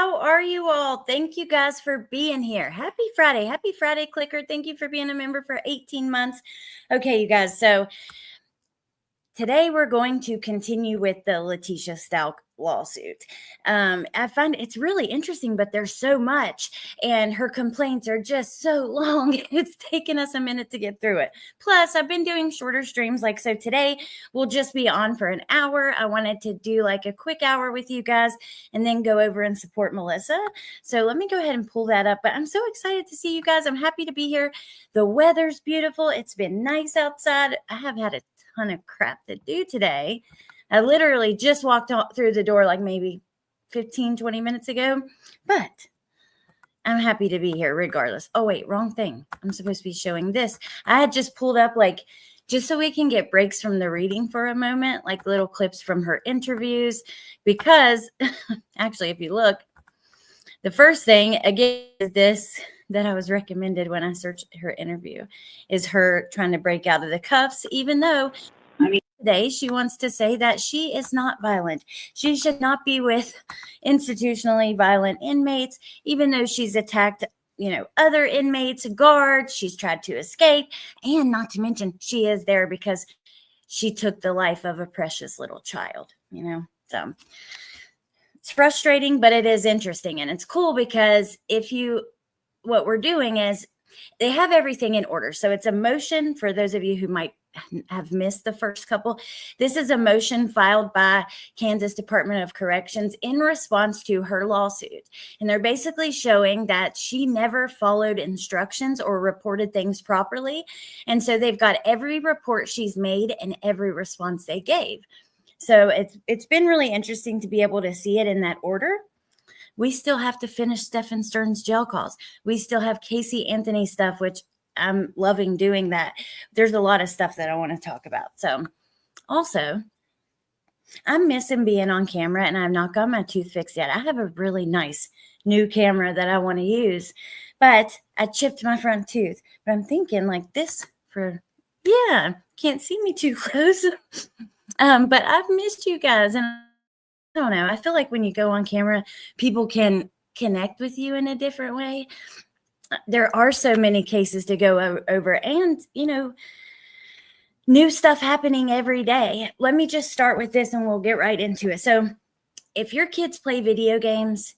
How are you all? Thank you guys for being here. Happy Friday. Happy Friday, Clicker. Thank you for being a member for 18 months. Okay, you guys. So today we're going to continue with the Letecia Stauch lawsuit. I find it's really interesting, but there's so much, and her complaints are just so long. It's taken us a minute to get through it. Plus, I've been doing shorter streams. So today we'll just be on for an hour. I wanted to do like a quick hour with you guys and then go over and support Melissa. So let me go ahead and pull that up. But I'm so excited to see you guys. I'm happy to be here. The weather's beautiful. It's been nice outside. I have had a ton of crap to do today. I literally just walked through the door like maybe 15, 20 minutes ago, but I'm happy to be here regardless. Oh, wait, wrong thing. I'm supposed to be showing this. I had just pulled up just so we can get breaks from the reading for a moment, like little clips from her interviews, because actually, if you look, the first thing, again, is this that I was recommended when I searched her interview, is her trying to break out of the cuffs, even though today she wants to say that she is not violent. She should not be with institutionally violent inmates, even though she's attacked, other inmates, guards. She's tried to escape, and not to mention she is there because she took the life of a precious little child, So it's frustrating, but it is interesting, and it's cool because what we're doing is they have everything in order. So it's a motion for those of you who might have missed the first couple. This is a motion filed by Kansas Department of Corrections in response to her lawsuit. And they're basically showing that she never followed instructions or reported things properly. And so they've got every report she's made and every response they gave. So it's been really interesting to be able to see it in that order. We still have to finish Stephen Stern's jail calls. We still have Casey Anthony stuff, which I'm loving doing that. There's a lot of stuff that I want to talk about. So also, I'm missing being on camera, and I've not got my tooth fixed yet. I have a really nice new camera that I want to use, but I chipped my front tooth. But I'm thinking like this can't see me too close. But I've missed you guys, and I don't know. I feel like when you go on camera, people can connect with you in a different way. There are so many cases to go over, and, new stuff happening every day. Let me just start with this and we'll get right into it. So if your kids play video games,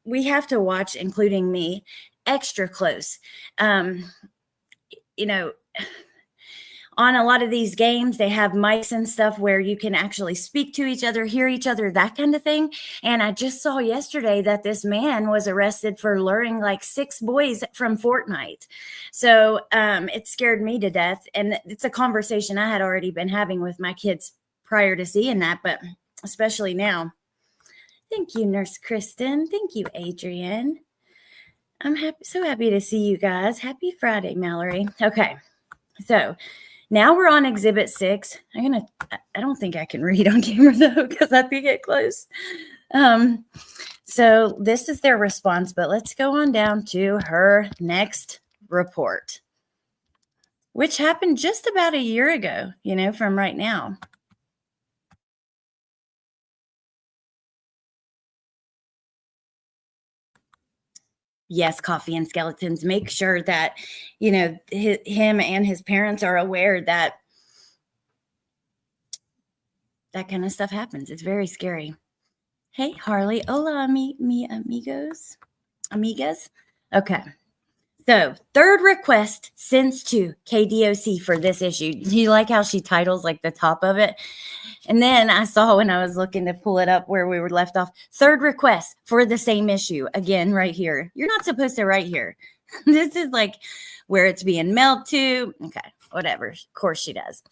we have to watch, including me, extra close. On a lot of these games, they have mics and stuff where you can actually speak to each other, hear each other, that kind of thing. And I just saw yesterday that this man was arrested for luring like 6 boys from Fortnite. So it scared me to death. And it's a conversation I had already been having with my kids prior to seeing that, but especially now. Thank you, Nurse Kristen. Thank you, Adrian. I'm so happy to see you guys. Happy Friday, Mallory. Okay, so now we're on Exhibit 6. I don't think I can read on camera, though, because I think it close. So this is their response, but let's go on down to her next report, which happened just about a year ago, from right now. Yes, Coffee and Skeletons. Make sure that, him and his parents are aware that that kind of stuff happens. It's very scary. Hey, Harley. Hola, amigas. Okay. So, third request since to KDOC for this issue. Do you like how she titles like the top of it? And then I saw when I was looking to pull it up where we were left off, third request for the same issue. Again, right here. You're not supposed to write here. This is like where it's being mailed to. Okay, whatever. Of course she does.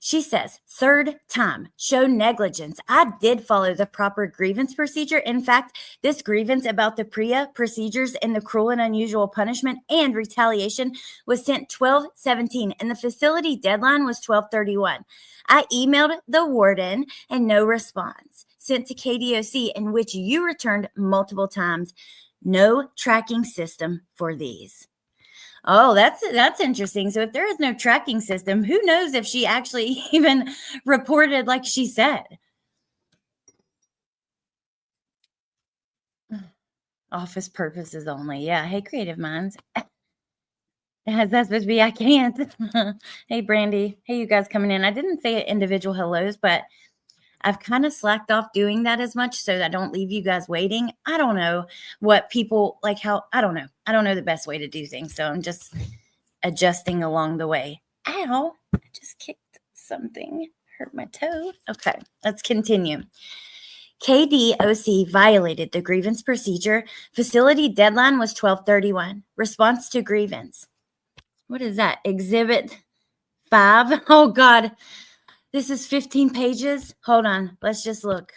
She says, third time, show negligence. I did follow the proper grievance procedure. In fact, this grievance about the PREA procedures and the cruel and unusual punishment and retaliation was sent 12/17, and the facility deadline was 12/31. I emailed the warden and no response. Sent to KDOC, in which you returned multiple times. No tracking system for these. Oh, that's interesting. So if there is no tracking system, who knows if she actually even reported like she said? Office purposes only. Yeah. Hey, creative minds. How's that supposed to be? I can't. Hey, Brandy. Hey, you guys coming in. I didn't say individual hellos, but I've kind of slacked off doing that as much so that I don't leave you guys waiting. I don't know what people like how, I don't know. I don't know the best way to do things. So I'm just adjusting along the way. Ow, I just kicked something. Hurt my toe. Okay, let's continue. KDOC violated the grievance procedure. Facility deadline was 12/31. Response to grievance. What is that? Exhibit 5? Oh, God. This is 15 pages. Hold on. Let's just look.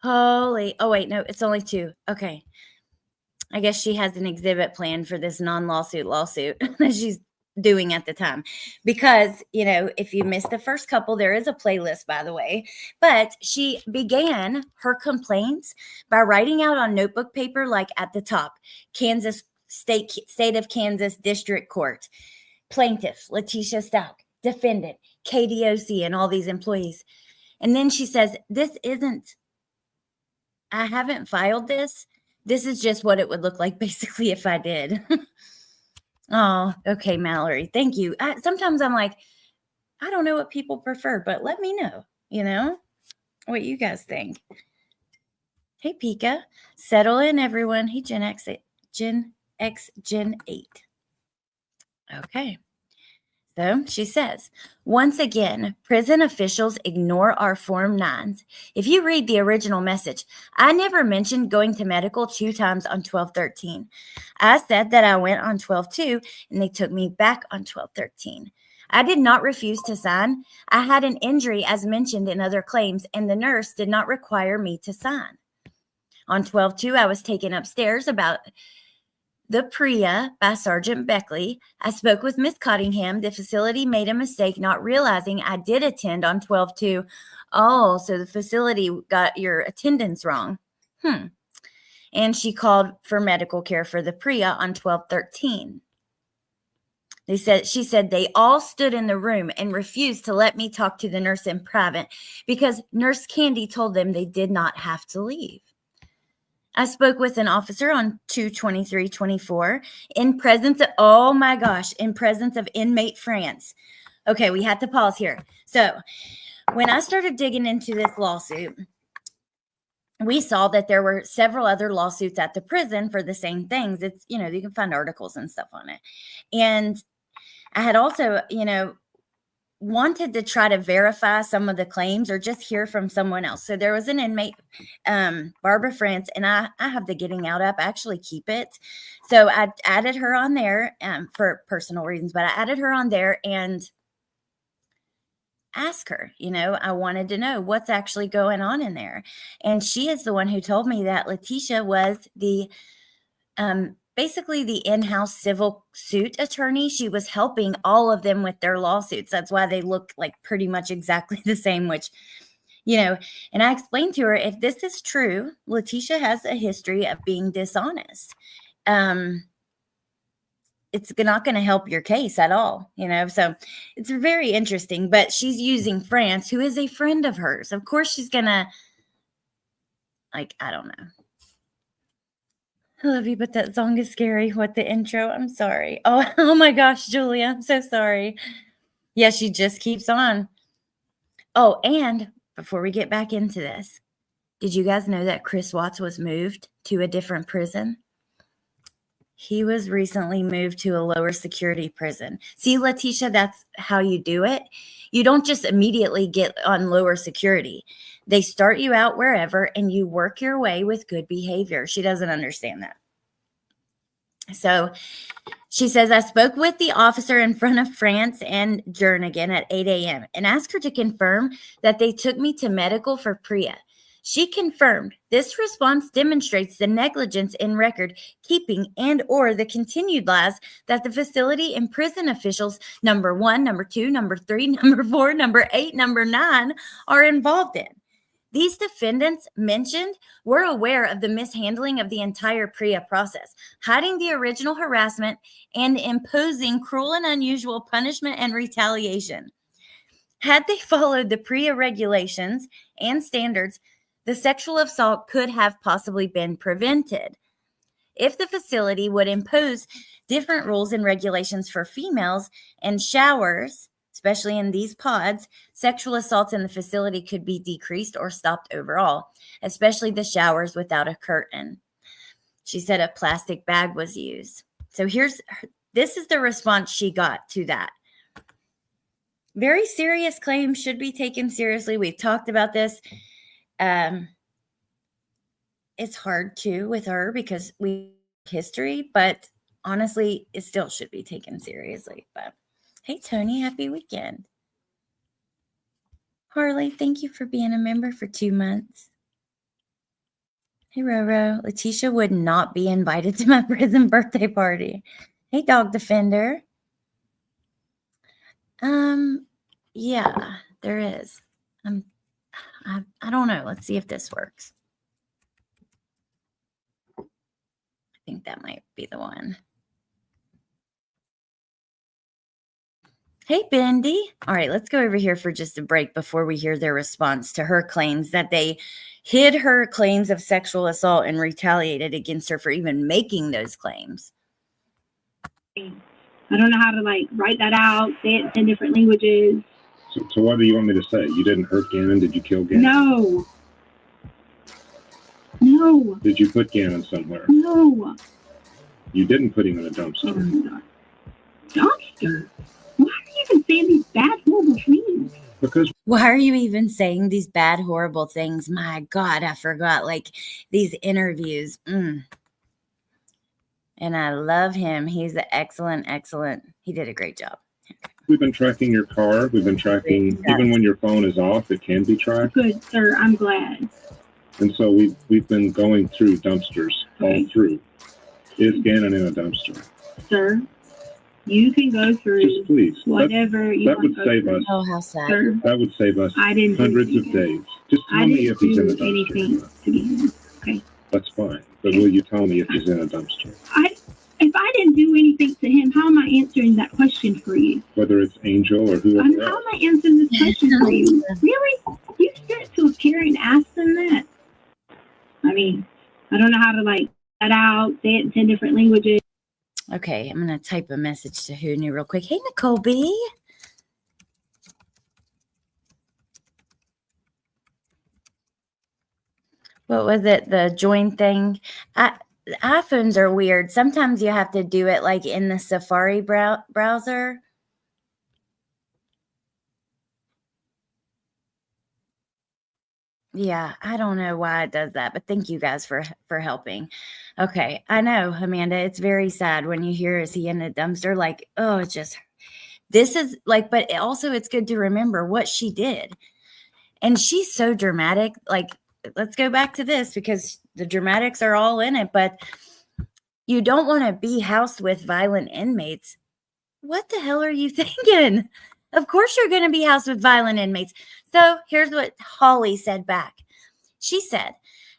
Holy. Oh, wait. No, it's only 2. Okay. I guess she has an exhibit plan for this non-lawsuit lawsuit that she's doing at the time. Because, if you missed the first couple, there is a playlist, by the way. But she began her complaints by writing out on notebook paper, like at the top, Kansas State of Kansas District Court, plaintiff, Leticia Stauch, defendant, KDOC, and all these employees. And then she says, I haven't filed this. This is just what it would look like basically if I did. Oh, okay, Mallory. Thank you. Sometimes I'm like, I don't know what people prefer, but let me know, what you guys think. Hey, Pika. Settle in, everyone. Hey, Gen X, Gen 8. Okay. So she says, once again, prison officials ignore our Form 9s. If you read the original message, I never mentioned going to medical 2 times on 12/13. I said that I went on 12/2 and they took me back on 12/13. I did not refuse to sign. I had an injury as mentioned in other claims, and the nurse did not require me to sign. On 12/2, I was taken upstairs about the PREA by Sergeant Beckley. I spoke with Miss Cottingham. The facility made a mistake not realizing I did attend on 12/2. Oh, so the facility got your attendance wrong. And she called for medical care for the PREA on 12/13. She said they all stood in the room and refused to let me talk to the nurse in private because Nurse Candy told them they did not have to leave. I spoke with an officer on 2/23/24 in presence of Inmate France. Okay, we had to pause here. So when I started digging into this lawsuit, we saw that there were several other lawsuits at the prison for the same things. It's, you can find articles and stuff on it. And I had also, wanted to try to verify some of the claims or just hear from someone else. So there was an inmate, Barbara France, and I have the Getting Out app. I actually keep it. So I added her on there for personal reasons, but I added her on there and asked her, I wanted to know what's actually going on in there. And she is the one who told me that Leticia was the basically the in-house civil suit attorney. She was helping all of them with their lawsuits. That's why they look like pretty much exactly the same, which, and I explained to her, if this is true, Leticia has a history of being dishonest. It's not going to help your case at all, so it's very interesting, but she's using France, who is a friend of hers. Of course, she's going to, I don't know. I love you, but that song is scary. What, the intro? I'm sorry. Oh my gosh, Julia, I'm so sorry. Yeah, she just keeps on. Oh, and before we get back into this, did you guys know that Chris Watts was moved to a different prison? He was recently moved to a lower security prison. See, Leticia, that's how you do it. You don't just immediately get on lower security. They start you out wherever and you work your way with good behavior. She doesn't understand that. So she says, I spoke with the officer in front of France and Jernigan at 8 a.m. and asked her to confirm that they took me to medical for PREA. She confirmed this response demonstrates the negligence in record keeping and or the continued lies that the facility and prison officials, number 1, number 2, number 3, number 4, number 8, number 9, are involved in. These defendants mentioned were aware of the mishandling of the entire PREA process, hiding the original harassment and imposing cruel and unusual punishment and retaliation. Had they followed the PREA regulations and standards, the sexual assault could have possibly been prevented. If the facility would impose different rules and regulations for females and showers, especially in these pods, sexual assaults in the facility could be decreased or stopped overall, especially the showers without a curtain. She said a plastic bag was used. So this is the response she got to that. Very serious claims, should be taken seriously. We've talked about this. It's hard too with her because we history, but honestly, it still should be taken seriously. But hey, Tony, happy weekend. Harley, thank you for being a member for 2 months. Hey, Roro, Leticia would not be invited to my prison birthday party. Hey, Dog Defender. Yeah, there is. I don't know. Let's see if this works. I think that might be the one. Hey, Bendy. All right, let's go over here for just a break before we hear their response to her claims that they hid her claims of sexual assault and retaliated against her for even making those claims. I don't know how to write that out, say it in different languages. So what do you want me to say? You didn't hurt Gannon? Did you kill Gannon? No. No. Did you put Gannon somewhere? No. You didn't put him in a dumpster. Oh my God. Dumpster? Why are you even saying these bad, horrible things? Because why are you even saying these bad, horrible things? My God, I forgot. These interviews. And I love him. He's excellent. He did a great job. we've been tracking your car. We've been tracking, even when your phone is off, it can be tracked. Good, sir. I'm glad. And so we've been going through dumpsters all through. Is Gannon in a dumpster? Sir, you can go through just please. whatever you want. That would save us. Oh, how sad. Sir, that would save us hundreds of days. Just tell me if he's in a dumpster. Anything to be okay. That's fine. But will you tell me if he's in a dumpster? If I didn't do anything to him, how am I answering that question for you? Whether it's Angel or whoever else. How am I answering this question for you? Really? You sent to a Karen and asked them that? I mean, I don't know how to that out, say it in 10 different languages. Okay, I'm going to type a message to Hooney real quick. Hey, Nicole B. What was it? The join thing? iPhones are weird. Sometimes you have to do it in the Safari browser. Yeah, I don't know why it does that, but thank you guys for helping. Okay, I know, Amanda, it's very sad when you hear, is he in a dumpster? It's just, this is but also it's good to remember what she did. And she's so dramatic. Let's go back to this because the dramatics are all in it, but you don't want to be housed with violent inmates. What the hell are you thinking? Of course you're going to be housed with violent inmates. So here's what Holly said back. She said,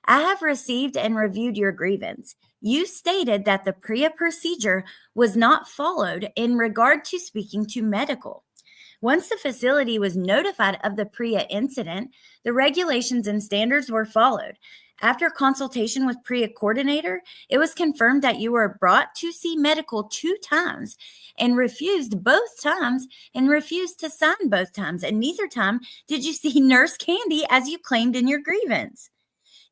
I have received and reviewed your grievance. You stated that the PREA procedure was not followed in regard to speaking to medical. Once the facility was notified of the PREA incident, the regulations and standards were followed. After consultation with PREA coordinator, it was confirmed that you were brought to see medical 2 times and refused both times and refused to sign both times. And neither time did you see Nurse Candy as you claimed in your grievance.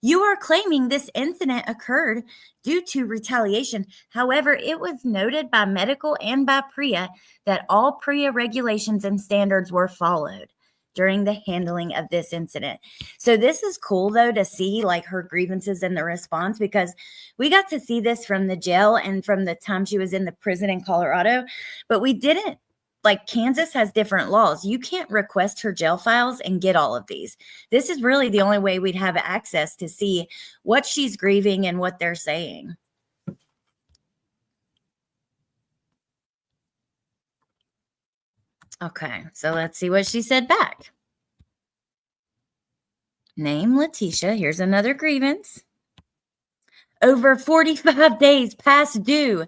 You are claiming this incident occurred due to retaliation. However, it was noted by medical and by PREA that all PREA regulations and standards were followed during the handling of this incident. So this is cool, though, to see her grievances and the response, because we got to see this from the jail and from the time she was in the prison in Colorado, but we didn't. Kansas has different laws. You can't request her jail files and get all of these. This is really the only way we'd have access to see what she's grieving and what they're saying. Okay, so let's see what she said back. Name Leticia. Here's another grievance. Over 45 days past due.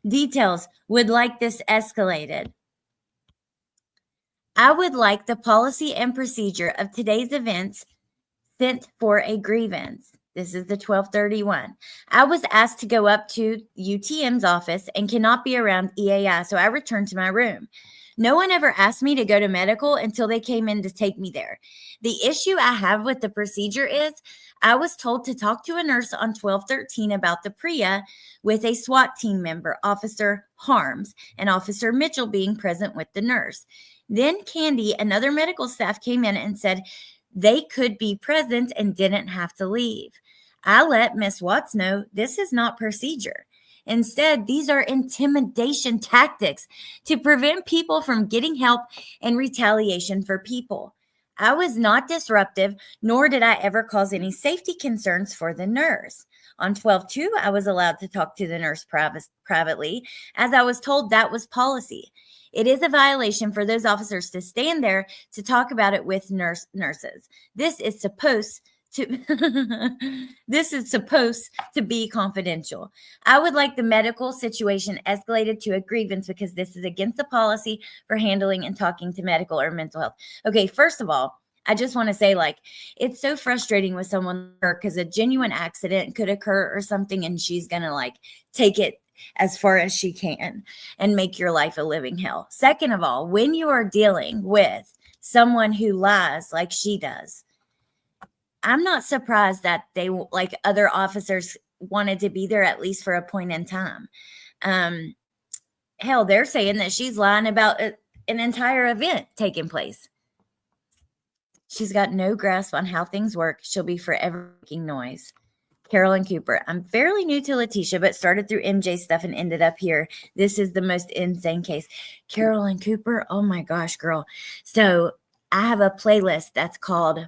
Details. Would like this escalated. I would like the policy and procedure of today's events sent for a grievance. This is the 1231. I was asked to go up to UTM's office and cannot be around EAI, so I returned to my room. No one ever asked me to go to medical until they came in to take me there. The issue I have with the procedure is I was told to talk to a nurse on 1213 about the PREA with a SWAT team member, Officer Harms, and Officer Mitchell being present with the nurse. Then Candy and other medical staff came in and said they could be present and didn't have to leave. I let Miss Watts know this is not procedure. Instead, these are intimidation tactics to prevent people from getting help and retaliation for people. I was not disruptive, nor did I ever cause any safety concerns for the nurse. On 12-2, I was allowed to talk to the nurse privately, as I was told that was policy. It is a violation for those officers to stand there to talk about it with nurses. This is supposed to be confidential. I would like the medical situation escalated to a grievance because this is against the policy for handling and talking to medical or mental health. Okay, first of all, I just want to say, like, it's so frustrating with someone because a genuine accident could occur or something, and she's going to, like, take it as far as she can and make your life a living hell. Second of all, when you are dealing with someone who lies like she does, I'm not surprised that they, like other officers, wanted to be there at least for a point in time. Hell, they're saying that she's lying about an entire event taking place. She's got no grasp on how things work. She'll be forever making noise. Carolyn Cooper. I'm fairly new to Leticia, but started through MJ stuff and ended up here. This is the most insane case. Carolyn Cooper. Oh my gosh, girl. So I have a playlist that's called,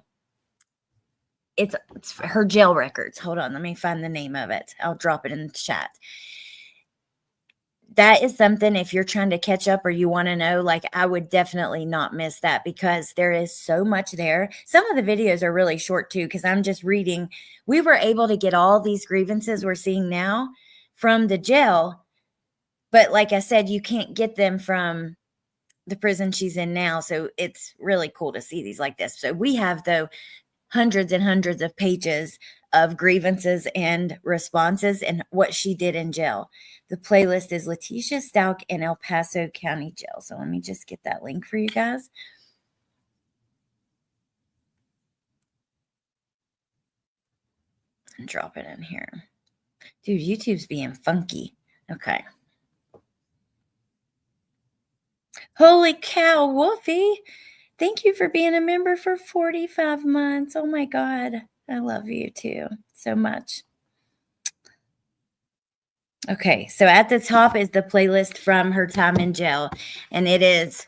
it's her jail records. Hold on. Let me find the name of it. I'll drop it in the chat. That is something, if you're trying to catch up or you want to know, like, I would definitely not miss that because there is so much there. Some of the videos are really short too, because I'm just reading. We were able to get all these grievances we're seeing now from the jail. But like I said, you can't get them from the prison she's in now. So it's really cool to see these like this. So we have, though, hundreds and hundreds of pages of grievances and responses and what she did in jail. The playlist is Letecia, Stauch, and El Paso County Jail. So let me just get that link for you guys. And drop it in here. Dude, YouTube's being funky. Okay. Holy cow, Wolfie. Thank you for being a member for 45 months. Oh my God. I love you too so much. Okay, so at the top is the playlist from her time in jail, and it is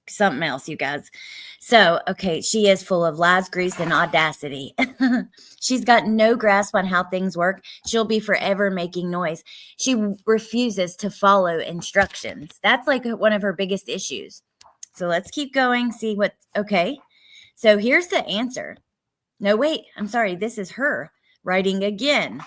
something else, you guys. So, okay, she is full of lies, grease, and audacity. She's got no grasp on how things work. She'll be forever making noise. She refuses to follow instructions. That's like one of her biggest issues. So let's keep going, see what, okay. So here's the answer. No, wait, I'm sorry. This is her writing again.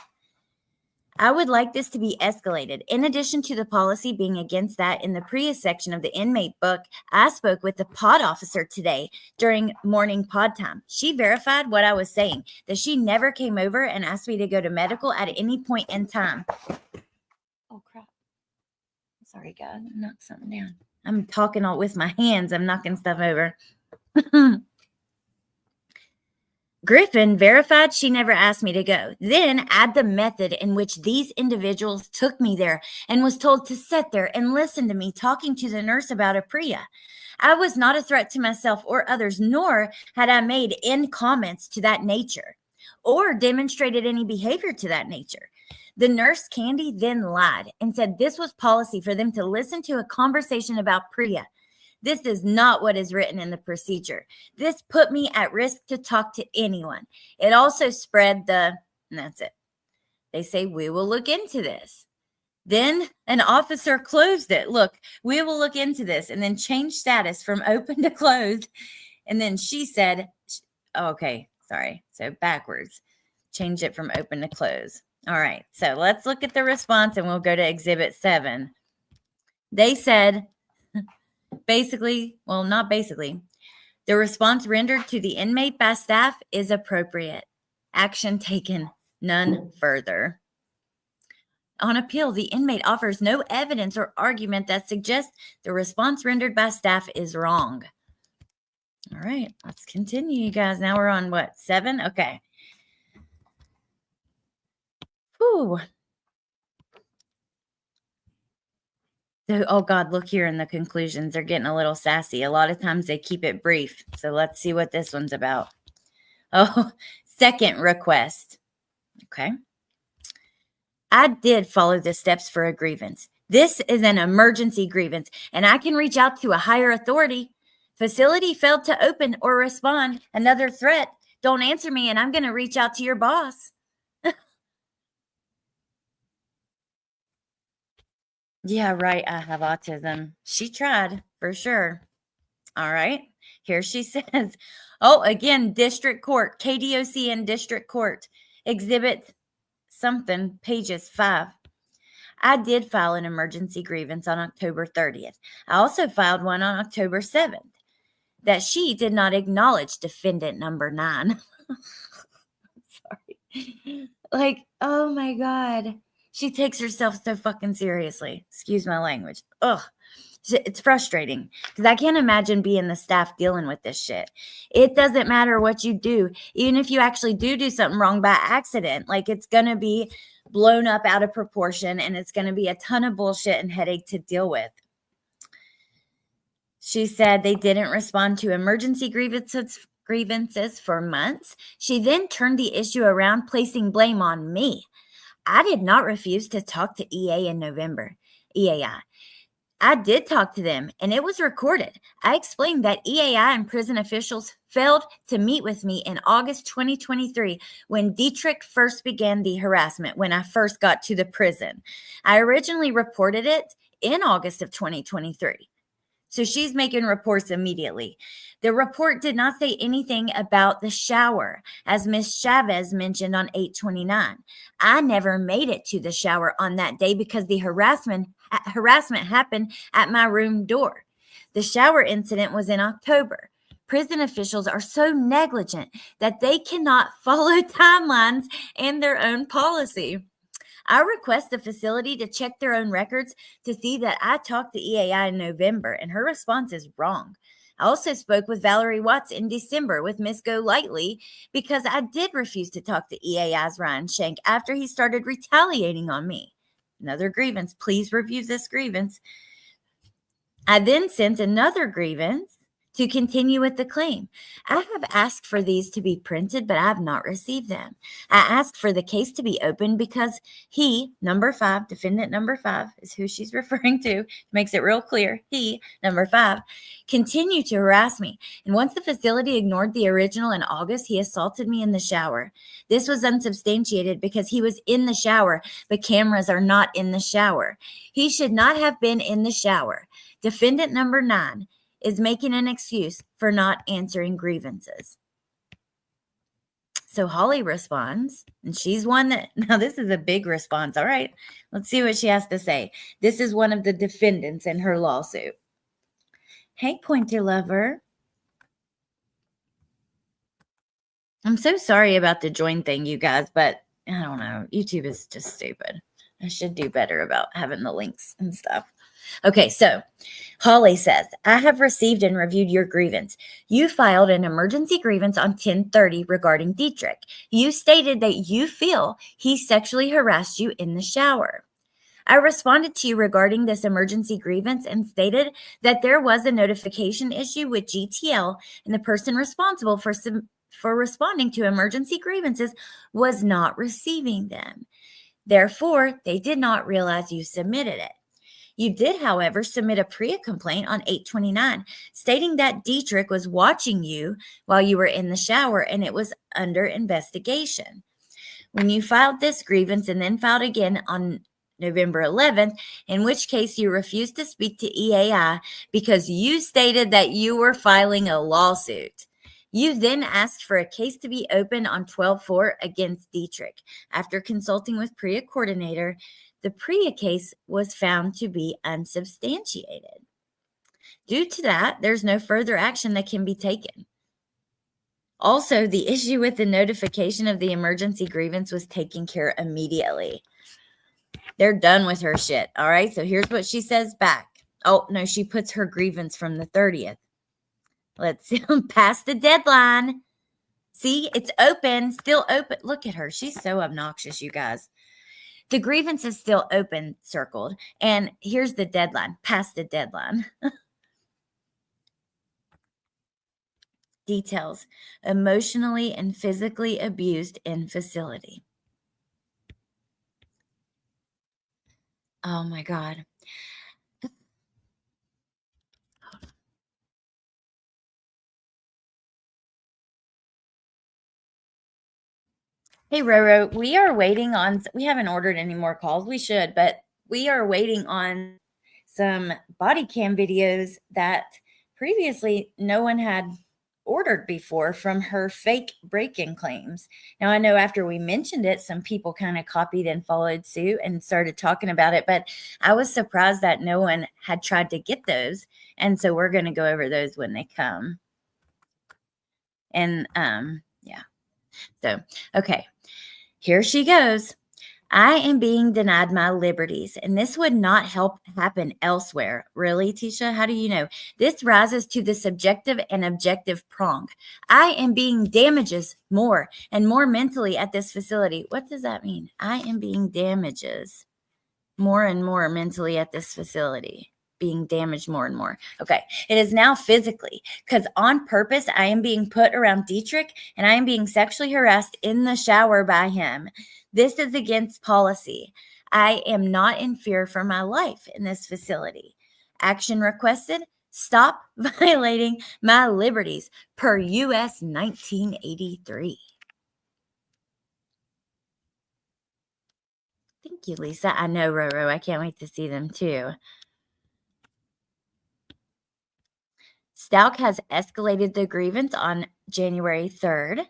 I would like this to be escalated. In addition to the policy being against that, in the PREA section of the inmate book, I spoke with the pod officer today during morning pod time. She verified what I was saying, that she never came over and asked me to go to medical at any point in time. Oh, crap. Sorry, guys. I knocked something down. I'm talking all with my hands. I'm knocking stuff over. Griffin verified she never asked me to go. Then add the method in which these individuals took me there and was told to sit there and listen to me talking to the nurse about a PREA. I was not a threat to myself or others, nor had I made any comments to that nature or demonstrated any behavior to that nature. The nurse, Candy, then lied and said this was policy for them to listen to a conversation about PREA. This is not what is written in the procedure. This put me at risk to talk to anyone. It also spread and that's it. They say, we will look into this. Then an officer closed it. Look, we will look into this, and then changed status from open to closed. And then she said, okay, sorry. So backwards, change it from open to close. All right. So let's look at the response and we'll go to Exhibit 7. They said, basically, well, not basically, The response rendered to the inmate by staff is appropriate. Action taken, none further. On appeal, the inmate offers no evidence or argument that suggests the response rendered by staff is wrong. All right, let's continue, you guys. Now we're on what, 7? Okay. Whew. So, oh God, look here in the conclusions. They're getting a little sassy. A lot of times they keep it brief. So let's see what this one's about. Oh, second request. Okay. I did follow the steps for a grievance. This is an emergency grievance, and I can reach out to a higher authority. Facility failed to open or respond. Another threat. Don't answer me, and I'm going to reach out to your boss. Yeah, right. I have autism. She tried for sure. All right. Here she says, oh, again, district court, KDOC and district court, exhibit something, pages 5. I did file an emergency grievance on October 30th. I also filed one on October 7th that she did not acknowledge defendant number 9. Sorry. Like, oh my God. She takes herself so fucking seriously. Excuse my language. Ugh. It's frustrating because I can't imagine being the staff dealing with this shit. It doesn't matter what you do. Even if you actually do something wrong by accident, like it's going to be blown up out of proportion and it's going to be a ton of bullshit and headache to deal with. She said they didn't respond to emergency grievances for months. She then turned the issue around, placing blame on me. I did not refuse to talk to EA in November. EAI. I did talk to them, and it was recorded. I explained that EAI and prison officials failed to meet with me in August 2023 when Dietrich first began the harassment when I first got to the prison. I originally reported it in August of 2023. So she's making reports immediately. The report did not say anything about the shower, as Ms. Chavez mentioned on 8/29. I never made it to the shower on that day because the harassment happened at my room door. The shower incident was in October. Prison officials are so negligent that they cannot follow timelines and their own policy. I request the facility to check their own records to see that I talked to EAI in November, and her response is wrong. I also spoke with Valerie Watts in December with Miss Go Lightly because I did refuse to talk to EAI's Ryan Shank after he started retaliating on me. Another grievance. Please review this grievance. I then sent another grievance to continue with the claim. I have asked for these to be printed, but I have not received them. I asked for the case to be opened because he, number 5, defendant number 5 is who she's referring to, makes it real clear. He, number 5, continued to harass me. And once the facility ignored the original in August, he assaulted me in the shower. This was unsubstantiated because he was in the shower, but cameras are not in the shower. He should not have been in the shower. Defendant number 9 is making an excuse for not answering grievances. So Holly responds, and she's one that, now this is a big response. All right, let's see what she has to say. This is one of the defendants in her lawsuit. Hey, Pointer Lover. I'm so sorry about the join thing, you guys, but I don't know. YouTube is just stupid. I should do better about having the links and stuff. Okay, so Holly says, I have received and reviewed your grievance. You filed an emergency grievance on 10/30 regarding Dietrich. You stated that you feel he sexually harassed you in the shower. I responded to you regarding this emergency grievance and stated that there was a notification issue with GTL and the person responsible for responding to emergency grievances was not receiving them. Therefore, they did not realize you submitted it. You did, however, submit a PREA complaint on 8/29, stating that Dietrich was watching you while you were in the shower and it was under investigation. When you filed this grievance and then filed again on November 11th, in which case you refused to speak to EAI because you stated that you were filing a lawsuit. You then asked for a case to be opened on 12/4 against Dietrich. After consulting with PREA coordinator, the PREA case was found to be unsubstantiated. Due to that, there's no further action that can be taken. Also, the issue with the notification of the emergency grievance was taken care immediately. They're done with her shit. All right. So here's what she says back. Oh, no, she puts her grievance from the 30th. Let's see. Past the deadline. See, it's open, still open. Look at her. She's so obnoxious, you guys. The grievance is still open, circled. And here's the deadline. Past the deadline. Details. Emotionally and physically abused in facility. Oh my God. Hey, Roro, we are waiting on, we haven't ordered any more calls. We should, but we are waiting on some body cam videos that previously no one had ordered before from her fake break-in claims. Now, I know after we mentioned it, some people kind of copied and followed suit and started talking about it, but I was surprised that no one had tried to get those. And so we're going to go over those when they come. And yeah. So, okay. Here she goes. I am being denied my liberties, and this would not help happen elsewhere. Really, Tisha? How do you know? This rises to the subjective and objective prong. I am being damages more and more mentally at this facility. What does that mean? I am being damages more and more mentally at this facility. Being damaged more and more. Okay. It is now physically, because on purpose, I am being put around Dietrich and I am being sexually harassed in the shower by him. This is against policy. I am not in fear for my life in this facility. Action requested. Stop violating my liberties per US 1983. Thank you, Lisa. I know, Roro. I can't wait to see them too. Stauch has escalated the grievance on January 3rd.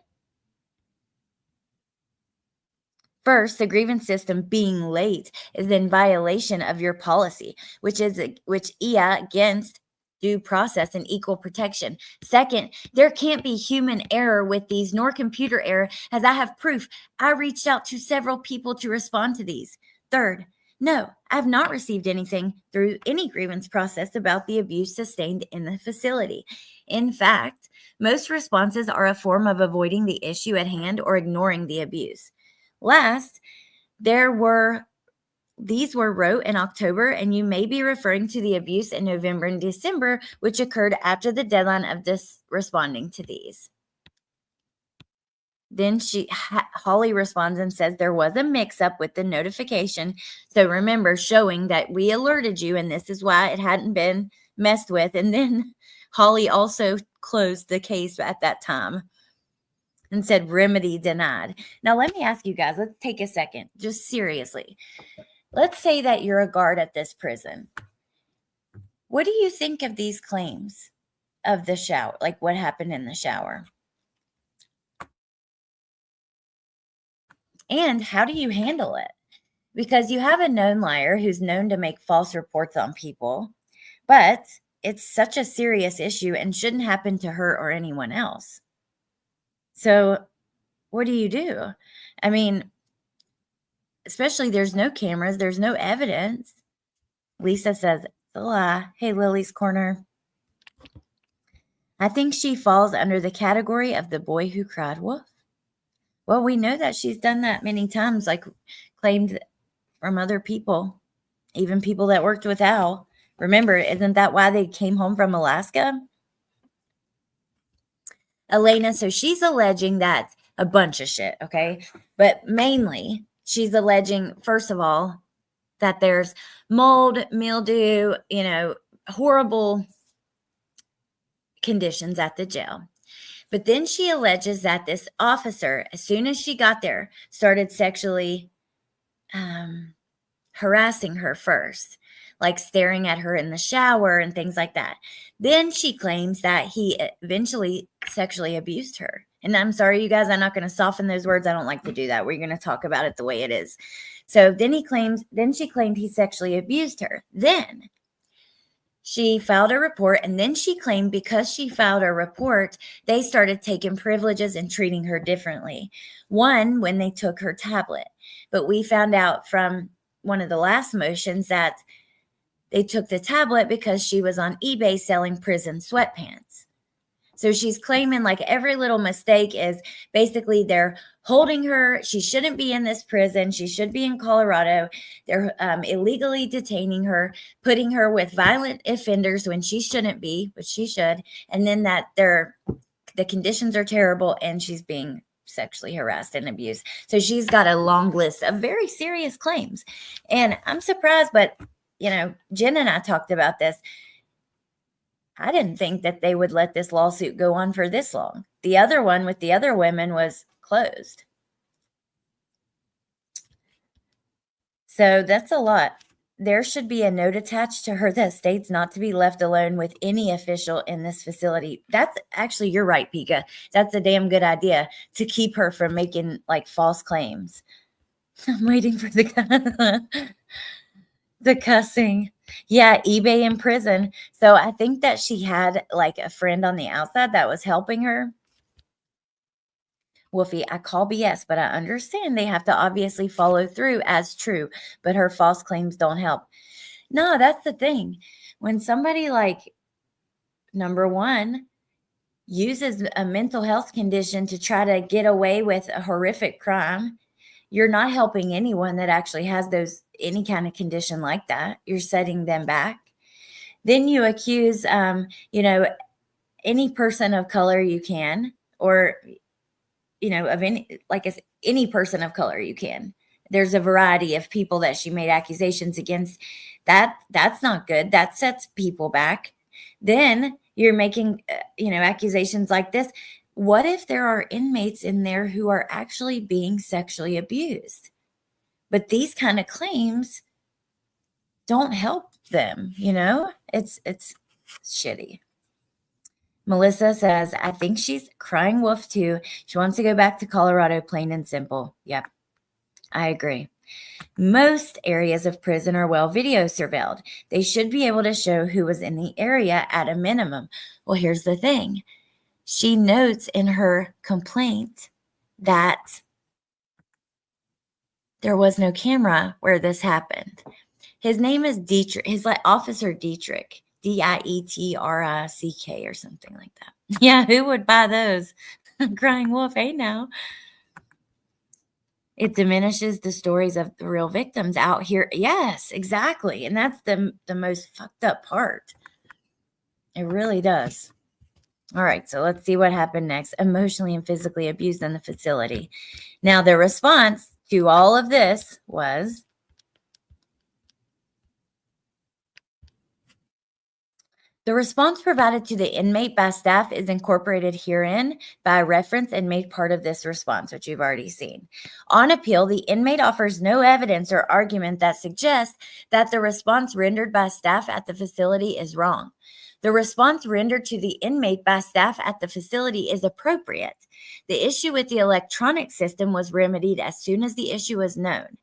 First, the grievance system being late is in violation of your policy, which IA against due process and equal protection. Second, there can't be human error with these, nor computer error, as I have proof. I reached out to several people to respond to these. Third, no, I have not received anything through any grievance process about the abuse sustained in the facility. In fact, most responses are a form of avoiding the issue at hand or ignoring the abuse. Last, these were wrote in October, and you may be referring to the abuse in November and December, which occurred after the deadline of this responding to these. Then Holly responds and says there was a mix-up with the notification. So remember, showing that we alerted you, and this is why it hadn't been messed with. And then Holly also closed the case at that time and said remedy denied. Now, let me ask you guys, let's take a second, just seriously. Let's say that you're a guard at this prison. What do you think of these claims of the shower, like what happened in the shower? And how do you handle it? Because you have a known liar who's known to make false reports on people, but it's such a serious issue and shouldn't happen to her or anyone else. So what do you do? I mean, especially there's no cameras, there's no evidence. Lisa says, it's a lie. Hey, Lily's Corner. I think she falls under the category of the boy who cried wolf. Well, we know that she's done that many times, like claimed from other people, even people that worked with Al. Remember, isn't that why they came home from Alaska? Elena, so she's alleging that a bunch of shit, okay? But mainly, she's alleging, first of all, that there's mold, mildew, horrible conditions at the jail. But then she alleges that this officer, as soon as she got there, started sexually harassing her first, like staring at her in the shower and things like that. Then she claims that he eventually sexually abused her. And I'm sorry, you guys, I'm not going to soften those words. I don't like to do that. We're going to talk about it the way it is. So then she claimed he sexually abused her. Then She filed a report, and then she claimed because she filed a report, they started taking privileges and treating her differently. One, when they took her tablet. But we found out from one of the last motions that they took the tablet because she was on eBay selling prison sweatpants. So she's claiming like every little mistake is basically they're holding her. She shouldn't be in this prison. She should be in Colorado. They're illegally detaining her, putting her with violent offenders when she shouldn't be, but she should. And then that the conditions are terrible and she's being sexually harassed and abused. So she's got a long list of very serious claims. And I'm surprised, but Jen and I talked about this. I didn't think that they would let this lawsuit go on for this long. The other one with the other women was closed. So that's a lot. There should be a note attached to her that states not to be left alone with any official in this facility. That's actually, you're right, Pika. That's a damn good idea to keep her from making like false claims. I'm waiting for the cussing. Yeah, eBay in prison. So I think that she had like a friend on the outside that was helping her. Wolfie, I call BS, but I understand they have to obviously follow through as true, but her false claims don't help. No, that's the thing. When somebody like, number one, uses a mental health condition to try to get away with a horrific crime, you're not helping anyone that actually has any kind of condition like that. You're setting them back. Then you accuse, any person of color you can, or, of any person of color you can. There's a variety of people that she made accusations against. That's not good. That sets people back. Then you're making, accusations like this. What if there are inmates in there who are actually being sexually abused? But these kind of claims don't help them, It's shitty. Melissa says, I think she's crying wolf too. She wants to go back to Colorado, plain and simple. Yep, I agree. Most areas of prison are well video surveilled. They should be able to show who was in the area at a minimum. Well, here's the thing. She notes in her complaint that there was no camera where this happened. His name is Dietrich. His Officer Dietrich, Dietrick or something like that. Yeah, who would buy those? Crying wolf, hey now. It diminishes the stories of the real victims out here. Yes, exactly. And that's the most fucked up part. It really does. All right, so let's see what happened next. Emotionally and physically abused in the facility. Now, the response to all of this was, the response provided to the inmate by staff is incorporated herein by reference and made part of this response, which you've already seen. On appeal, the inmate offers no evidence or argument that suggests that the response rendered by staff at the facility is wrong. The response rendered to the inmate by staff at the facility is appropriate. The issue with the electronic system was remedied as soon as the issue was known.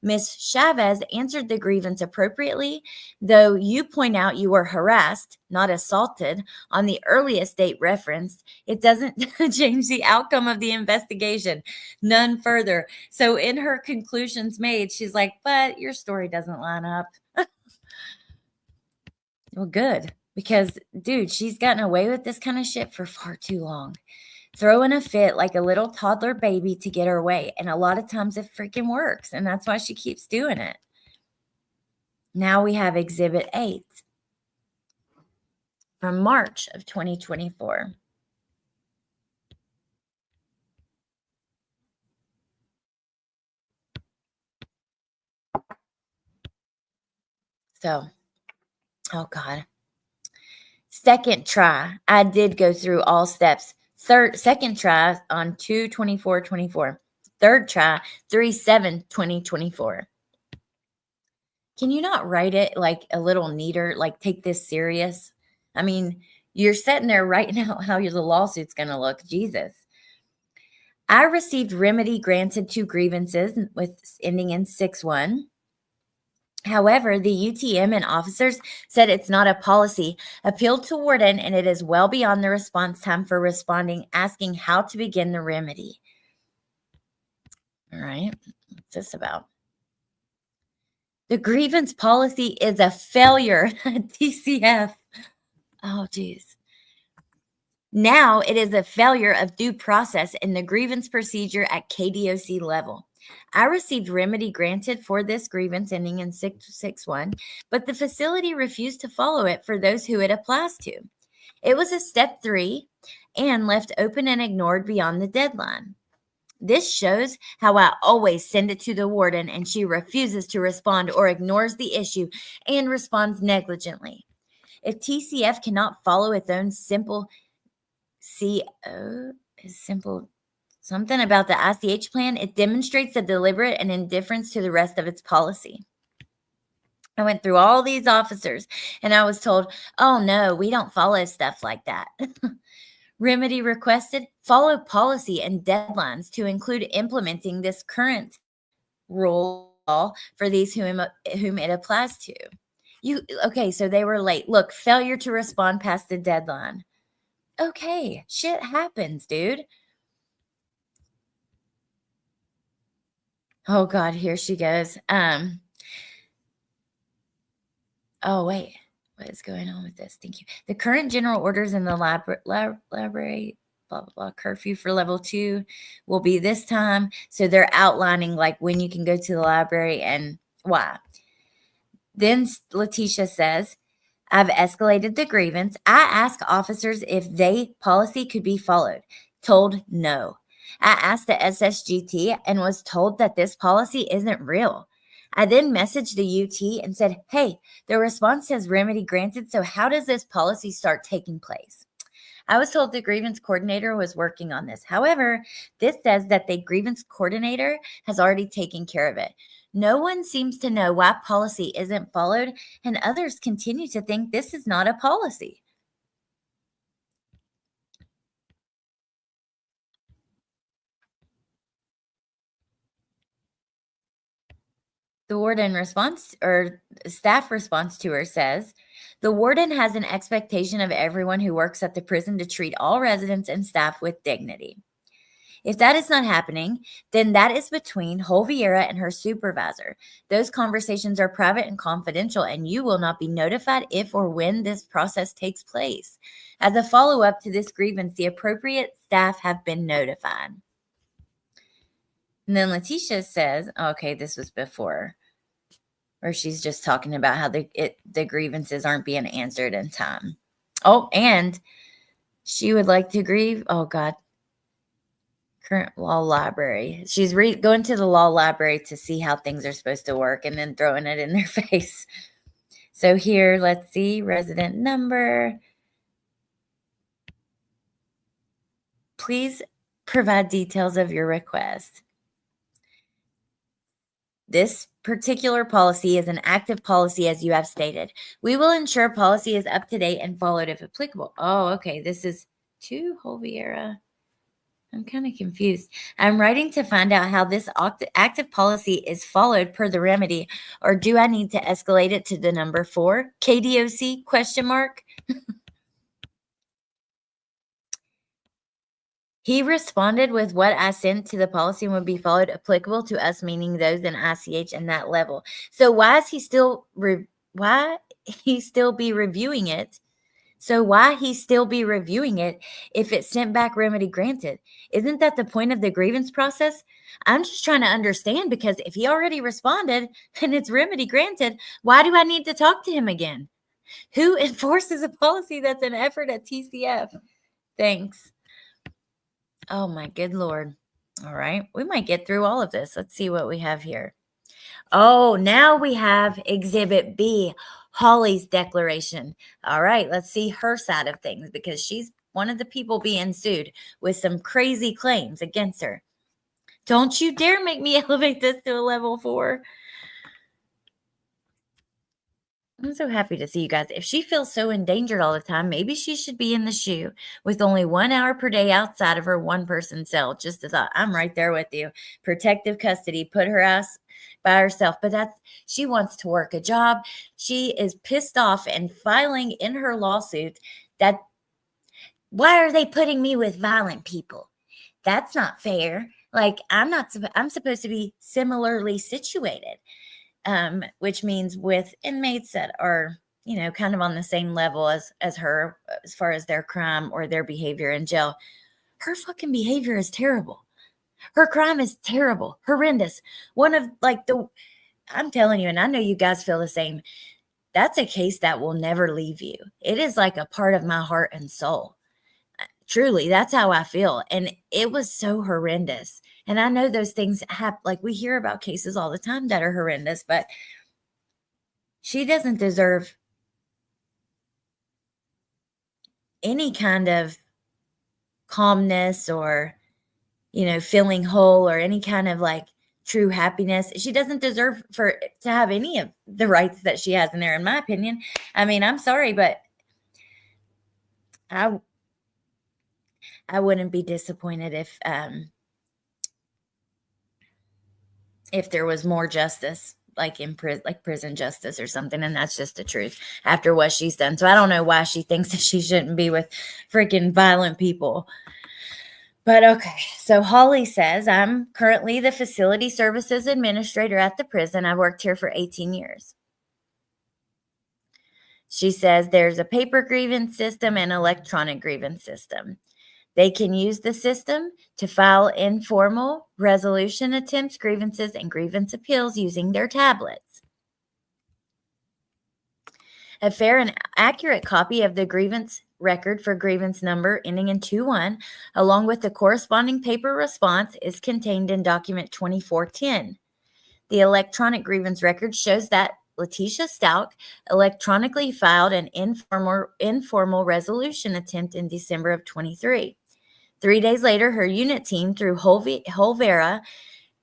Ms. Chavez answered the grievance appropriately, though you point out you were harassed, not assaulted, on the earliest date referenced. It doesn't change the outcome of the investigation. None further. So in her conclusions made, she's like, but your story doesn't line up. Well, good. Because, dude, she's gotten away with this kind of shit for far too long. Throwing a fit like a little toddler baby to get her way. And a lot of times it freaking works. And that's why she keeps doing it. Now we have Exhibit 8 from March of 2024. So, oh God. Second try. I did go through all steps. Second try on 2/24/24. Third try 3/7/2024. Can you not write it like a little neater? Like take this serious? I mean, you're sitting there writing out how the lawsuit's going to look. Jesus. I received remedy granted to grievances with ending in 6/1. However, the UTM and officers said it's not a policy, appealed to warden, and it is well beyond the response time for responding, asking how to begin the remedy. All right, what's this about? The grievance policy is a failure at TCF. Oh, geez. Now it is a failure of due process in the grievance procedure at KDOC level. I received remedy granted for this grievance ending in 661, but the facility refused to follow it for those who it applies to. It was a step 3 and left open and ignored beyond the deadline. This shows how I always send it to the warden and she refuses to respond or ignores the issue and responds negligently. If TCF cannot follow its own simple something about the ICH plan, it demonstrates a deliberate and indifference to the rest of its policy. I went through all these officers and I was told, oh no, we don't follow stuff like that. Remedy requested, follow policy and deadlines to include implementing this current rule for these whom it applies to. Okay, so they were late. Look, failure to respond past the deadline. Okay, shit happens, dude. Oh God, here she goes. Oh wait, what is going on with this? Thank you. The current general orders in the library, blah, blah, blah, curfew for level 2 will be this time. So they're outlining like when you can go to the library and why. Then Leticia says, I've escalated the grievance. I asked officers if they policy could be followed. Told no. I asked the SSGT and was told that this policy isn't real. I then messaged the UT and said, hey, the response says remedy granted, so how does this policy start taking place? I was told the grievance coordinator was working on this. However, this says that the grievance coordinator has already taken care of it. No one seems to know why policy isn't followed, and others continue to think this is not a policy. The warden response or staff response to her says, the warden has an expectation of everyone who works at the prison to treat all residents and staff with dignity. If that is not happening, then that is between Holviera and her supervisor. Those conversations are private and confidential, and you will not be notified if or when this process takes place. As a follow-up to this grievance, the appropriate staff have been notified. And then Leticia says, okay, this was before, or she's just talking about how the grievances aren't being answered in time. Oh, and she would like to grieve. Oh, God. Current law library. She's going to the law library to see how things are supposed to work and then throwing it in their face. So here, let's see, resident number. Please provide details of your request. This particular policy is an active policy, as you have stated. We will ensure policy is up to date and followed if applicable. Oh, okay. This is to Holviera. I'm kind of confused. I'm writing to find out how this active policy is followed per the remedy, or do I need to escalate it to the number 4? KDOC, question mark? He responded with what I sent to the policy would be followed applicable to us, meaning those in ICH and that level. So why is he still be reviewing it? So why he still be reviewing it if it's sent back remedy granted? Isn't that the point of the grievance process? I'm just trying to understand, because if he already responded and it's remedy granted, why do I need to talk to him again? Who enforces a policy that's an effort at TCF? Thanks. Oh my good Lord. All right. We might get through all of this. Let's see what we have here. Oh, now we have Exhibit B, Holly's declaration. All right, let's see her side of things, because she's one of the people being sued with some crazy claims against her. Don't you dare make me elevate this to a level 4. I'm so happy to see you guys. If she feels so endangered all the time, maybe she should be in the shoe with only 1 hour per day outside of her one-person cell. Just a thought. I'm right there with you. Protective custody. Put her ass by herself. But she wants to work a job. She is pissed off and filing in her lawsuit that, why are they putting me with violent people? That's not fair. Like, I'm supposed to be similarly situated. Which means with inmates that are, kind of on the same level as her, as far as their crime or their behavior in jail. Her fucking behavior is terrible. Her crime is terrible, horrendous. One of I'm telling you, and I know you guys feel the same. That's a case that will never leave you. It is like a part of my heart and soul. Truly, that's how I feel. And it was so horrendous. And I know those things happen. Like, we hear about cases all the time that are horrendous, but she doesn't deserve any kind of calmness or, feeling whole or any kind of like true happiness. She doesn't deserve to have any of the rights that she has in there, in my opinion. I mean, I'm sorry, but I wouldn't be disappointed if there was more justice, like in prison justice or something. And that's just the truth after what she's done. So I don't know why she thinks that she shouldn't be with freaking violent people. But okay. So Holly says, I'm currently the facility services administrator at the prison. I've worked here for 18 years. She says there's a paper grievance system and electronic grievance system. They can use the system to file informal resolution attempts, grievances, and grievance appeals using their tablets. A fair and accurate copy of the grievance record for grievance number ending in 21, along with the corresponding paper response, is contained in document 2410. The electronic grievance record shows that Leticia Stauch electronically filed an informal resolution attempt in December of 23. 3 days later, her unit team, through Holvera,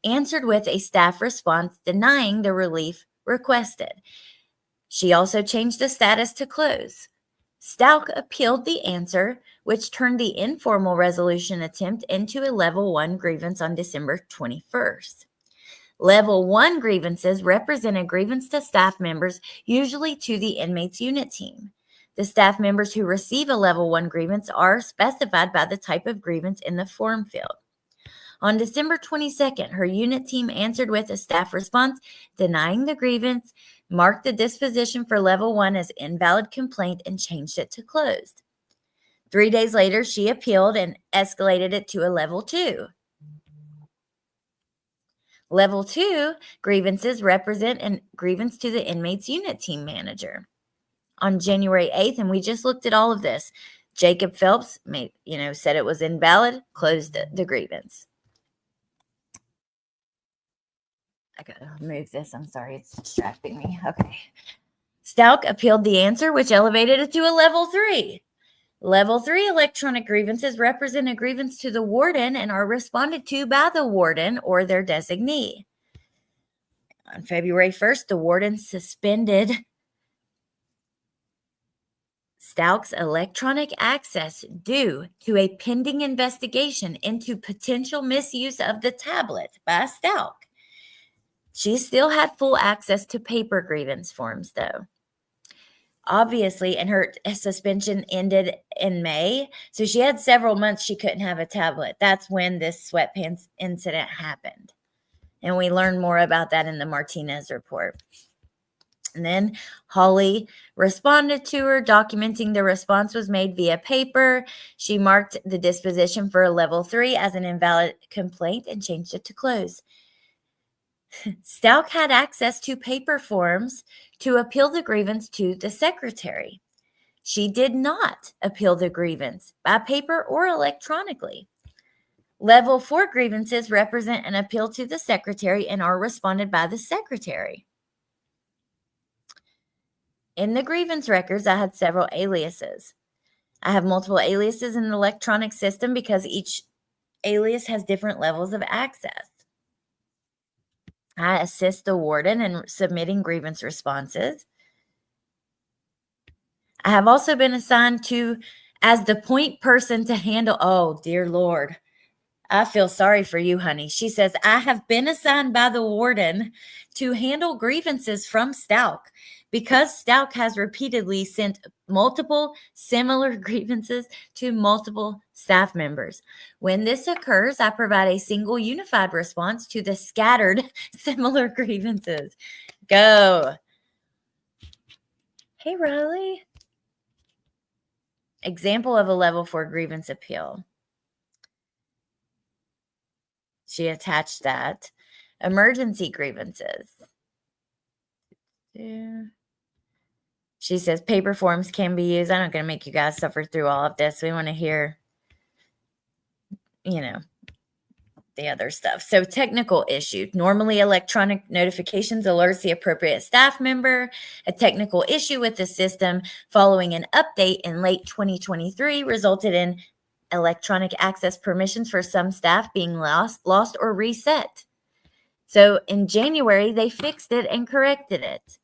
answered with a staff response denying the relief requested. She also changed the status to close. Stauch appealed the answer, which turned the informal resolution attempt into a level 1 grievance on December 21st. Level 1 grievances represent a grievance to staff members, usually to the inmate's unit team. The staff members who receive a level 1 grievance are specified by the type of grievance in the form field. On December 22nd, her unit team answered with a staff response denying the grievance, marked the disposition for level 1 as invalid complaint, and changed it to closed. 3 days later, she appealed and escalated it to a level 2. Level 2 grievances represent a grievance to the inmate's unit team manager. On January 8th, and we just looked at all of this, Jacob Phelps said it was invalid, closed the grievance. I gotta move this. I'm sorry, it's distracting me. Okay. Stauch appealed the answer, which elevated it to a level 3. Level 3 electronic grievances represent a grievance to the warden and are responded to by the warden or their designee. On February 1st, the warden suspended Stauch's electronic access due to a pending investigation into potential misuse of the tablet by Stauch. She still had full access to paper grievance forms, though. Obviously, and her suspension ended in May, so she had several months she couldn't have a tablet. That's when this sweatpants incident happened. And we learned more about that in the Martinez report. And then Holly responded to her, documenting the response was made via paper. She marked the disposition for a level 3 as an invalid complaint and changed it to close. Stauch had access to paper forms to appeal the grievance to the secretary. She did not appeal the grievance by paper or electronically. Level 4 grievances represent an appeal to the secretary and are responded by the secretary. In the grievance records, I had several aliases. I have multiple aliases in the electronic system because each alias has different levels of access. I assist the warden in submitting grievance responses. I have also been assigned to as the point person to handle. Oh, dear Lord. I feel sorry for you, honey. She says, I have been assigned by the warden to handle grievances from Stauch because Stauch has repeatedly sent multiple similar grievances to multiple staff members. When this occurs, I provide a single unified response to the scattered similar grievances. Go. Hey, Riley. Example of a level 4 grievance appeal. She attached that. Emergency grievances. Yeah. She says paper forms can be used. I'm not going to make you guys suffer through all of this. We want to hear, the other stuff. So technical issue. Normally electronic notifications alerts the appropriate staff member. A technical issue with the system following an update in late 2023 resulted in electronic access permissions for some staff being lost or reset. So in January, they fixed it and corrected it.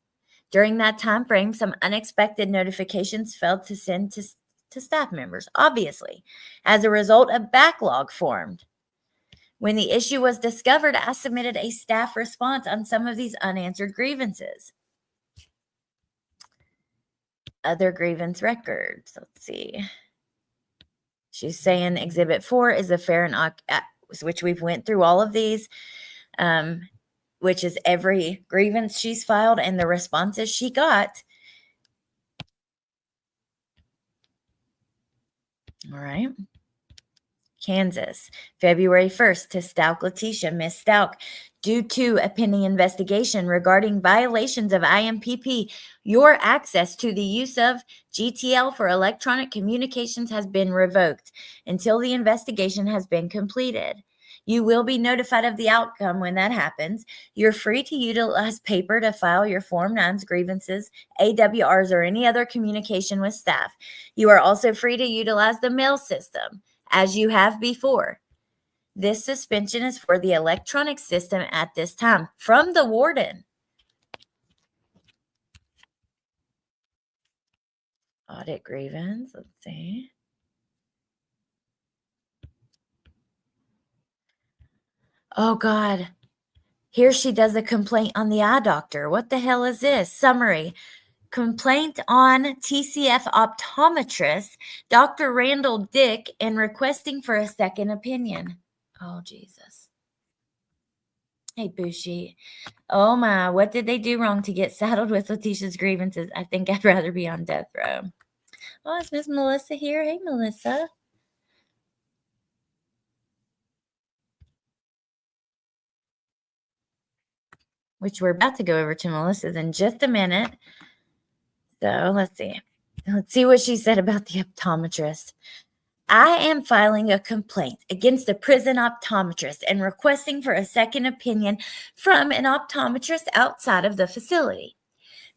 During that time frame, some unexpected notifications failed to send to staff members, obviously. As a result, a backlog formed. When the issue was discovered, I submitted a staff response on some of these unanswered grievances. Other grievance records. Let's see. She's saying Exhibit 4 is a fair and which we've went through all of these, which is every grievance she's filed and the responses she got. All right. Kansas, February 1st to Stauch Leticia, Miss Stauch, due to a pending investigation regarding violations of IMPP, your access to the use of GTL for electronic communications has been revoked until the investigation has been completed. You will be notified of the outcome when that happens. You're free to utilize paper to file your Form 9s, grievances, AWRs, or any other communication with staff. You are also free to utilize the mail system, as you have before. This suspension is for the electronic system at this time. From the warden. Audit grievance. Let's see. Oh, God. Here she does a complaint on the eye doctor. What the hell is this? Summary. Complaint on TCF optometrist, Dr. Randall Dick, and requesting for a second opinion. Oh, Jesus. Hey, Bushy. Oh, my. What did they do wrong to get saddled with Leticia's grievances? I think I'd rather be on death row. Oh, is Miss Melissa here? Hey, Melissa. Which we're about to go over to Melissa's in just a minute. So let's see. Let's see what she said about the optometrist. I am filing a complaint against the prison optometrist and requesting for a second opinion from an optometrist outside of the facility.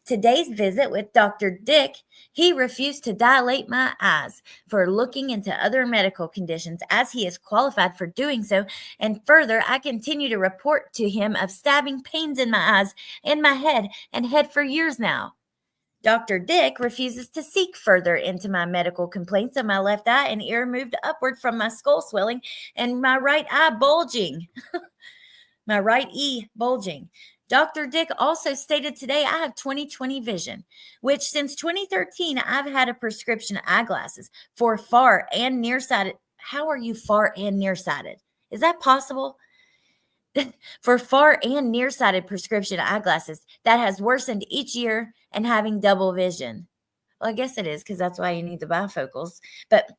Today's visit with Dr. Dick, he refused to dilate my eyes for looking into other medical conditions as he is qualified for doing so. And further, I continue to report to him of stabbing pains in my eyes and my head for years now. Dr. Dick refuses to seek further into my medical complaints of my left eye and ear moved upward from my skull swelling and my right eye bulging. My right E bulging. Dr. Dick also stated today I have 20/20 vision, which since 2013 I've had a prescription eyeglasses for far and nearsighted. How are you far and nearsighted? Is that possible? For far and nearsighted prescription eyeglasses that has worsened each year and having double vision. Well, I guess it is because that's why you need the bifocals. But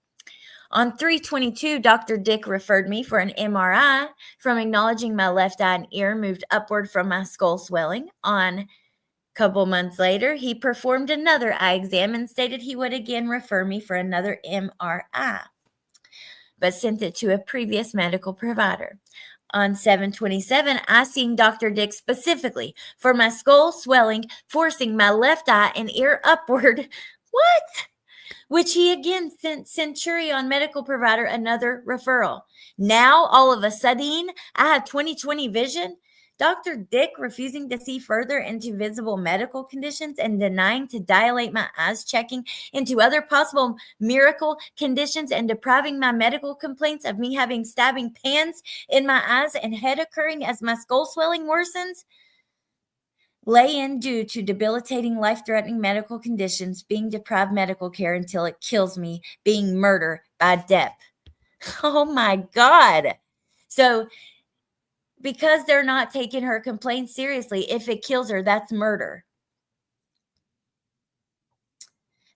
on 3/22, Dr. Dick referred me for an MRI from acknowledging my left eye and ear moved upward from my skull swelling. On a couple months later, he performed another eye exam and stated he would again refer me for another MRI, but sent it to a previous medical provider. On 7/27, I seen Dr. Dick specifically for my skull swelling, forcing my left eye and ear upward. What? Which he again sent Centurion medical provider another referral. Now, all of a sudden, I have 20/20 vision. Dr. Dick refusing to see further into visible medical conditions and denying to dilate my eyes, checking into other possible miracle conditions and depriving my medical complaints of me having stabbing pains in my eyes and head occurring as my skull swelling worsens. Lay in due to debilitating, life-threatening medical conditions, being deprived medical care until it kills me, being murder by death. Oh my God. So because they're not taking her complaint seriously, if it kills her, that's murder.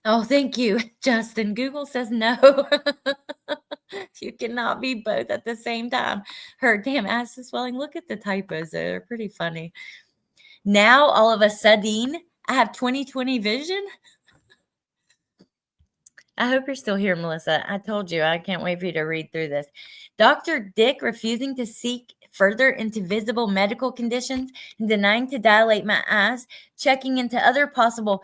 Oh, thank you, Justin. Google says no. You cannot be both at the same time. Her damn ass is swelling. Look at the typos. They're pretty funny. Now, all of a sudden, I have 20/20 vision. I hope you're still here, Melissa. I told you, I can't wait for you to read through this. Dr. Dick refusing to seek further into visible medical conditions and denying to dilate my eyes, checking into other possible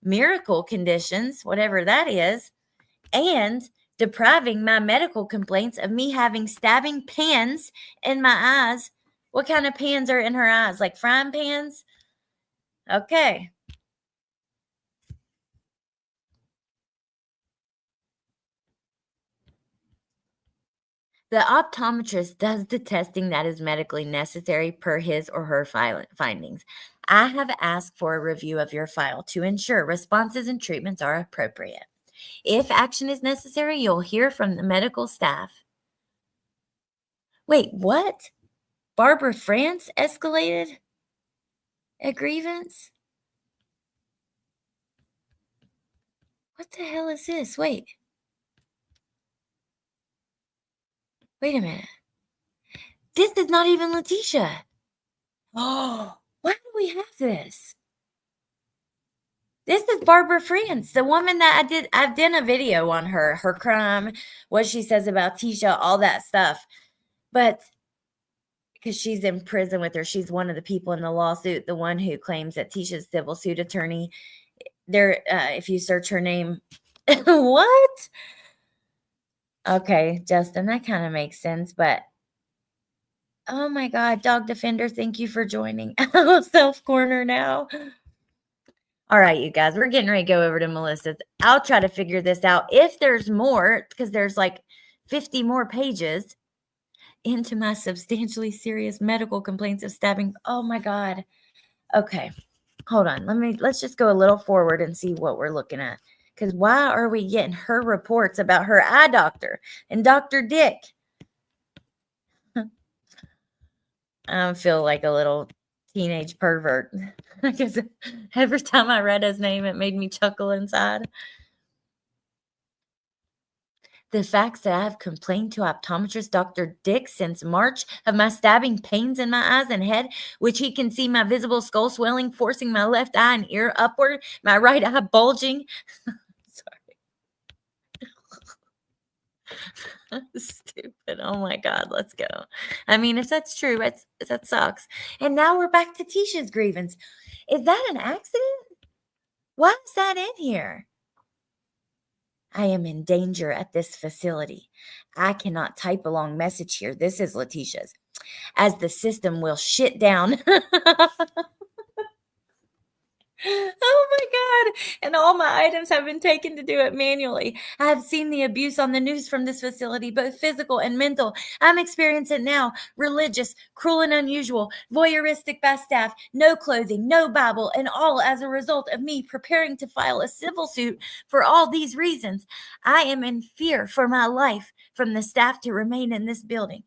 miracle conditions, whatever that is, and depriving my medical complaints of me having stabbing pans in my eyes. What kind of pans are in her eyes? Like frying pans? Okay. The optometrist does the testing that is medically necessary per his or her findings. I have asked for a review of your file to ensure responses and treatments are appropriate. If action is necessary, you'll hear from the medical staff. Wait, what? Barbara France escalated a grievance? What the hell is this? Wait a minute. This is not even Leticia. Oh, why do we have this? This is Barbara France, the woman that I've done a video on her crime, what she says about Tisha, all that stuff. But because she's in prison with her, she's one of the people in the lawsuit, the one who claims that Tisha's civil suit attorney. There, if you search her name, what? Okay, Justin, that kind of makes sense, but oh my God, Dog Defender, thank you for joining. Self-corner now. All right, you guys, we're getting ready to go over to Melissa's. I'll try to figure this out. If there's more, because there's like 50 more pages into my substantially serious medical complaints of stabbing. Oh my God. Okay, hold on. Let's just go a little forward and see what we're looking at. Because why are we getting her reports about her eye doctor and Dr. Dick? I feel like a little teenage pervert. Because every time I read his name, it made me chuckle inside. The facts that I have complained to optometrist Dr. Dick since March of my stabbing pains in my eyes and head, which he can see my visible skull swelling, forcing my left eye and ear upward, my right eye bulging. Sorry. Stupid. Oh my God, let's go. I mean, if that's true, that sucks. And now we're back to Tisha's grievance. Is that an accident? Why is that in here? I am in danger at this facility. I cannot type a long message here. This is Leticia's. As the system will shit down. Oh my God. And all my items have been taken to do it manually. I have seen the abuse on the news from this facility, both physical and mental. I'm experiencing it now. Religious, cruel and unusual, voyeuristic by staff, no clothing, no Bible, and all as a result of me preparing to file a civil suit for all these reasons. I am in fear for my life from the staff to remain in this building.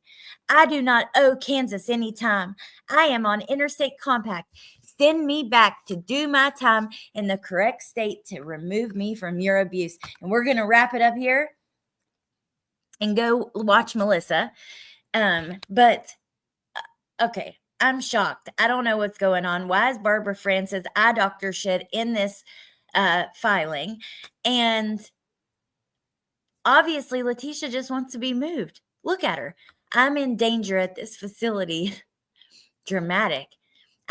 I do not owe Kansas any time. I am on interstate compact. Send me back to do my time in the correct state to remove me from your abuse. And we're going to wrap it up here and go watch Melissa. But okay, I'm shocked. I don't know what's going on. Why is Barbara France's eye doctor shit in this filing? And obviously, Leticia just wants to be moved. Look at her. I'm in danger at this facility. Dramatic.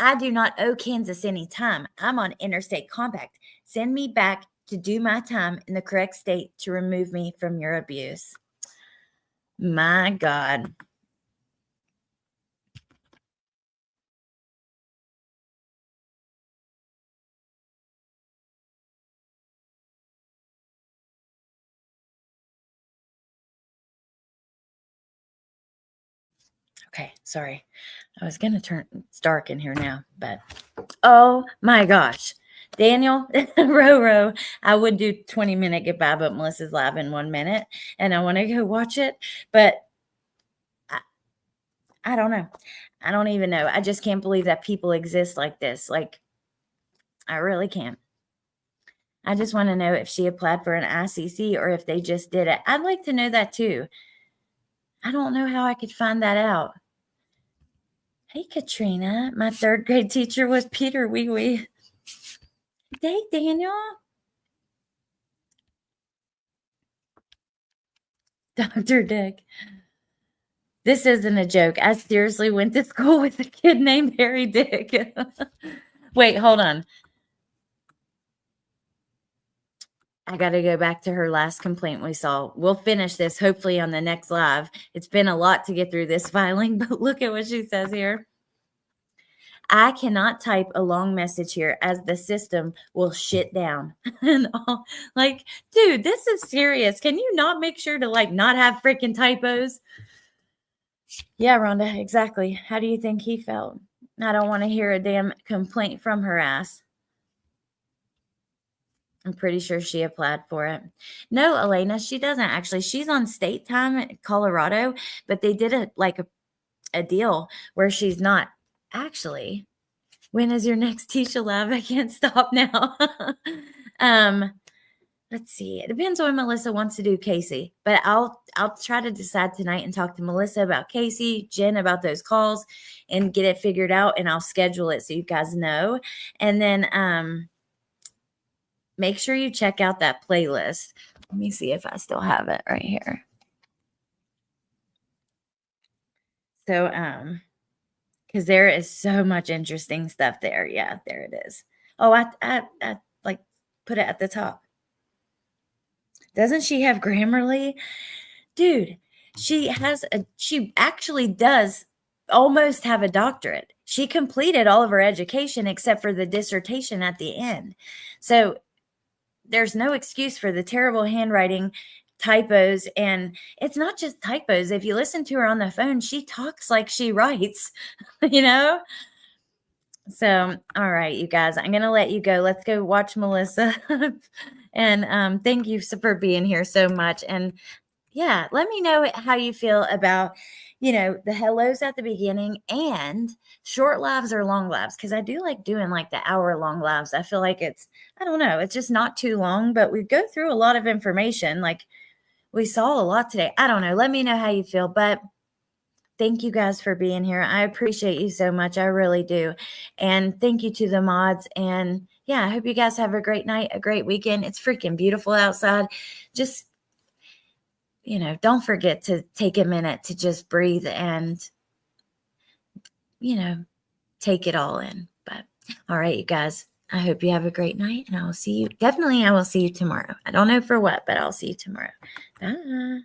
I do not owe Kansas any time. I'm on interstate compact. Send me back to do my time in the correct state to remove me from your abuse. My God. Okay, sorry. I was going to turn it's dark in here now, but oh my gosh. Daniel, Roro, I would do 20-minute goodbye, but Melissa's live in 1 minute and I want to go watch it, but I don't know. I don't even know. I just can't believe that people exist like this. Like, I really can't. I just want to know if she applied for an ICC or if they just did it. I'd like to know that too. I don't know how I could find that out. Hey, Katrina. My 3rd grade teacher was Peter Wee Wee. Hey, Daniel. Dr. Dick. This isn't a joke. I seriously went to school with a kid named Harry Dick. Wait, hold on. I got to go back to her last complaint we saw. We'll finish this hopefully on the next live. It's been a lot to get through this filing, but look at what she says here. I cannot type a long message here as the system will shit down. And all, like, dude, this is serious. Can you not make sure to like not have freaking typos? Yeah, Rhonda, exactly. How do you think he felt? I don't want to hear a damn complaint from her ass. I'm pretty sure she applied for it. No, Elena, she doesn't actually. She's on state time in Colorado, but they did a deal where she's not. Actually, when is your next Tisha live? I can't stop now. Let's see. It depends on when Melissa wants to do Casey, but I'll try to decide tonight and talk to Melissa about Casey, Jen about those calls, and get it figured out. And I'll schedule it so you guys know. And then make sure you check out that playlist. Let me see if I still have it right here. So, because there is so much interesting stuff there. Yeah, there it is. Oh, I like put it at the top. Doesn't she have Grammarly? Dude, she actually does almost have a doctorate. She completed all of her education except for the dissertation at the end. So there's no excuse for the terrible handwriting, typos, and it's not just typos. If you listen to her on the phone, she talks like she writes, you know? So, all right, you guys, I'm going to let you go. Let's go watch Melissa. And thank you for being here so much. And yeah, let me know how you feel about, the hellos at the beginning and short lives or long lives. Cause I do like doing like the hour-long lives. I feel like it's just not too long, but we go through a lot of information. Like we saw a lot today. I don't know. Let me know how you feel, but thank you guys for being here. I appreciate you so much. I really do. And thank you to the mods. And yeah, I hope you guys have a great night, a great weekend. It's freaking beautiful outside. Just, don't forget to take a minute to just breathe and, take it all in. But all right, you guys, I hope you have a great night and I will see you. Definitely, I will see you tomorrow. I don't know for what, but I'll see you tomorrow. Bye.